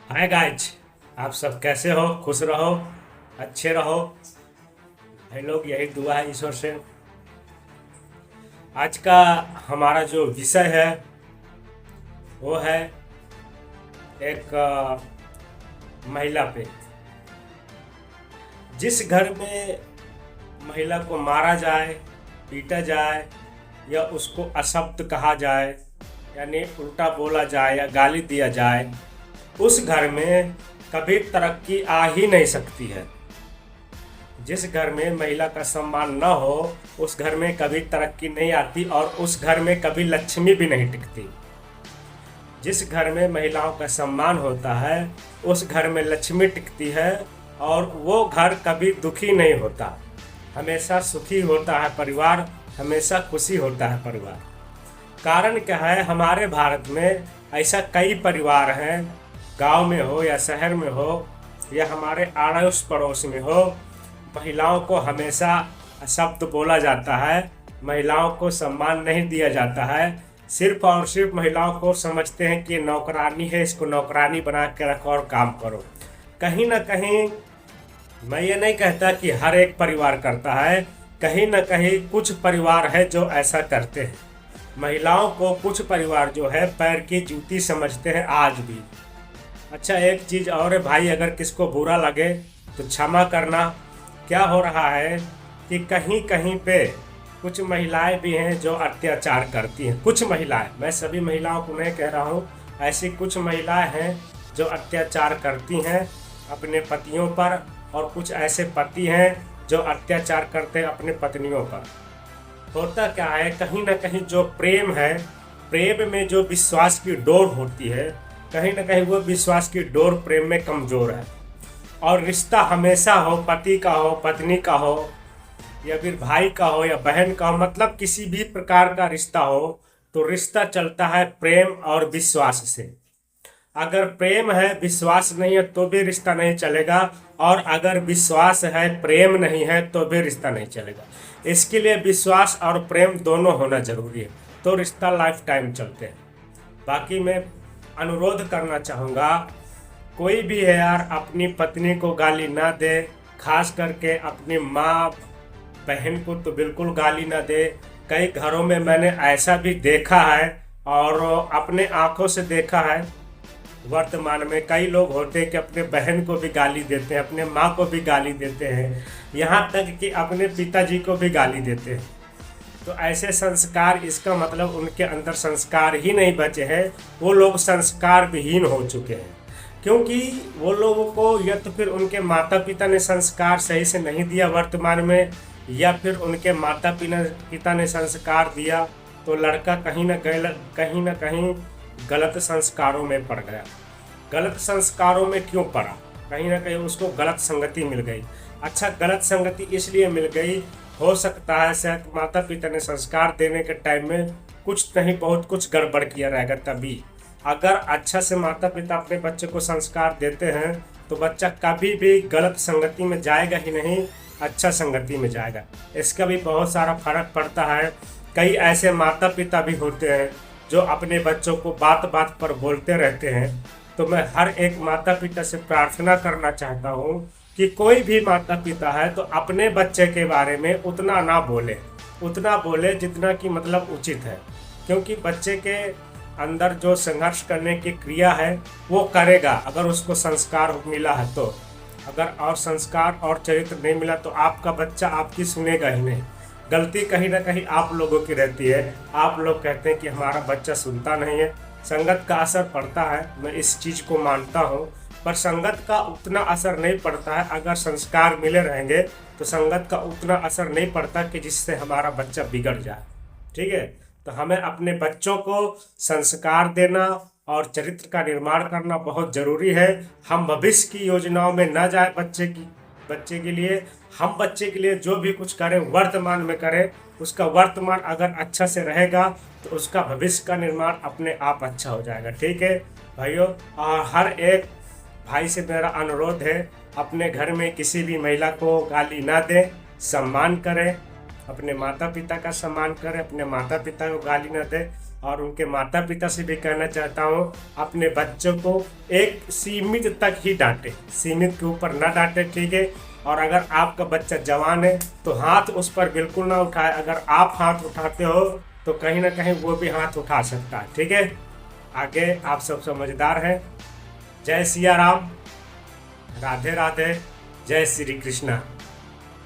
Hi guys. आप सब कैसे हो? खुश रहो, अच्छे रहो। भाई लोग, यही दुआ है ईश्वर से। आज का हमारा जो विषय है वो है एक महिला पे। जिस घर में महिला को मारा जाए, पीटा जाए या उसको अशब्द कहा जाए, यानी उल्टा बोला जाए या गाली दिया जाए, उस घर में कभी तरक्की आ ही नहीं सकती है। जिस घर में महिला का सम्मान न हो, उस घर में कभी तरक्की नहीं आती और उस घर में कभी लक्ष्मी भी नहीं टिकती। जिस घर में महिलाओं का सम्मान होता है, उस घर में लक्ष्मी टिकती है और वो घर कभी दुखी नहीं होता। हमेशा सुखी होता है परिवार, हमेशा खुशी होता है परिवार। कारण क्या है? हमारे भारत में ऐसा कई परिवार हैं, गांव में हो या शहर में हो या हमारे अड़ोस पड़ोस में हो, महिलाओं को हमेशा अशब्द बोला जाता है, महिलाओं को सम्मान नहीं दिया जाता है। सिर्फ और सिर्फ महिलाओं को समझते हैं कि नौकरानी है, इसको नौकरानी बना के रखो और काम करो। कहीं ना कहीं, मैं ये नहीं कहता कि हर एक परिवार करता है, कहीं ना कहीं कुछ परिवार है जो ऐसा करते हैं। महिलाओं को कुछ परिवार जो है पैर की जूती समझते हैं आज भी। अच्छा, एक चीज़ और है भाई, अगर किसको बुरा लगे तो क्षमा करना। क्या हो रहा है कि कहीं कहीं पे कुछ महिलाएं भी हैं जो अत्याचार करती हैं। कुछ महिलाएं, मैं सभी महिलाओं को नहीं कह रहा हूँ, ऐसी कुछ महिलाएं हैं जो अत्याचार करती हैं अपने पतियों पर, और कुछ ऐसे पति हैं जो अत्याचार करते हैं अपने पत्नियों पर। होता क्या है, कहीं ना कहीं जो प्रेम है, प्रेम में जो विश्वास की डोर होती है, कहीं ना कहीं वो विश्वास की डोर प्रेम में कमज़ोर है। और रिश्ता हमेशा हो, पति का हो, पत्नी का हो, या फिर भाई का हो या बहन का हो, मतलब किसी भी प्रकार का रिश्ता हो, तो रिश्ता चलता है प्रेम और विश्वास से। अगर प्रेम है, विश्वास नहीं है तो भी रिश्ता नहीं चलेगा, और अगर विश्वास है, प्रेम नहीं है तो भी रिश्ता नहीं चलेगा। इसके लिए विश्वास और प्रेम दोनों होना जरूरी है, तो रिश्ता लाइफ टाइम चलते हैं। बाकी मैं अनुरोध करना चाहूँगा, कोई भी है यार, अपनी पत्नी को गाली ना दे। खास करके अपनी माँ बहन को तो बिल्कुल गाली ना दे। कई घरों में मैंने ऐसा भी देखा है और अपने आंखों से देखा है। वर्तमान में कई लोग होते हैं कि अपने बहन को भी गाली देते हैं, अपने माँ को भी गाली देते हैं, यहाँ तक कि अपने पिताजी को भी गाली देते हैं। तो ऐसे संस्कार, इसका मतलब उनके अंदर संस्कार ही नहीं बचे हैं, वो लोग संस्कार विहीन हो चुके हैं। क्योंकि वो लोगों को या तो फिर उनके माता पिता ने संस्कार सही से नहीं दिया वर्तमान में, या फिर उनके माता पिता ने संस्कार दिया तो लड़का कहीं ना कहीं गलत संस्कारों में पड़ गया। गलत संस्कारों में क्यों पड़ा? कहीं ना कहीं उसको गलत संगति मिल गई। अच्छा, गलत संगति इसलिए मिल गई, हो सकता है शायद माता पिता ने संस्कार देने के टाइम में कुछ नहीं बहुत कुछ गड़बड़ किया रहेगा। तभी अगर अच्छा से माता पिता अपने बच्चे को संस्कार देते हैं तो बच्चा कभी भी गलत संगति में जाएगा ही नहीं, अच्छा संगति में जाएगा। इसका भी बहुत सारा फर्क पड़ता है। कई ऐसे माता पिता भी होते हैं जो अपने बच्चों को बात बात पर बोलते रहते हैं। तो मैं हर एक माता पिता से प्रार्थना करना चाहता हूँ कि कोई भी माता पिता है तो अपने बच्चे के बारे में उतना ना बोले, उतना बोले जितना कि मतलब उचित है। क्योंकि बच्चे के अंदर जो संघर्ष करने की क्रिया है वो करेगा, अगर उसको संस्कार मिला है तो। अगर और संस्कार और चरित्र नहीं मिला तो आपका बच्चा आपकी सुनेगा ही नहीं। गलती कहीं ना कहीं आप लोगों की रहती है। आप लोग कहते हैं कि हमारा बच्चा सुनता नहीं है। संगत का असर पड़ता है, मैं इस चीज़ को मानता हूँ, पर संगत का उतना असर नहीं पड़ता है। अगर संस्कार मिले रहेंगे तो संगत का उतना असर नहीं पड़ता कि जिससे हमारा बच्चा बिगड़ जाए। ठीक है, तो हमें अपने बच्चों को संस्कार देना और चरित्र का निर्माण करना बहुत ज़रूरी है। हम भविष्य की योजनाओं में न जाए बच्चे के लिए। हम बच्चे के लिए जो भी कुछ करें वर्तमान में करें, उसका वर्तमान अगर अच्छा से रहेगा तो उसका भविष्य का निर्माण अपने आप अच्छा हो जाएगा। ठीक है भाइयों, और हर एक भाई से मेरा अनुरोध है, अपने घर में किसी भी महिला को गाली ना दें, सम्मान करें, अपने माता पिता का सम्मान करें, अपने माता पिता को गाली ना दें। और उनके माता पिता से भी कहना चाहता हूँ, अपने बच्चों को एक सीमित तक ही डांटे, सीमित के ऊपर ना डांटे, ठीक है। और अगर आपका बच्चा जवान है तो हाथ उस पर बिल्कुल ना उठाए, अगर आप हाथ उठाते हो तो कहीं ना कहीं वो भी हाथ उठा सकता है, ठीक है। आगे आप सब समझदार हैं। जय सिया राम, राधे राधे, जय श्री कृष्णा।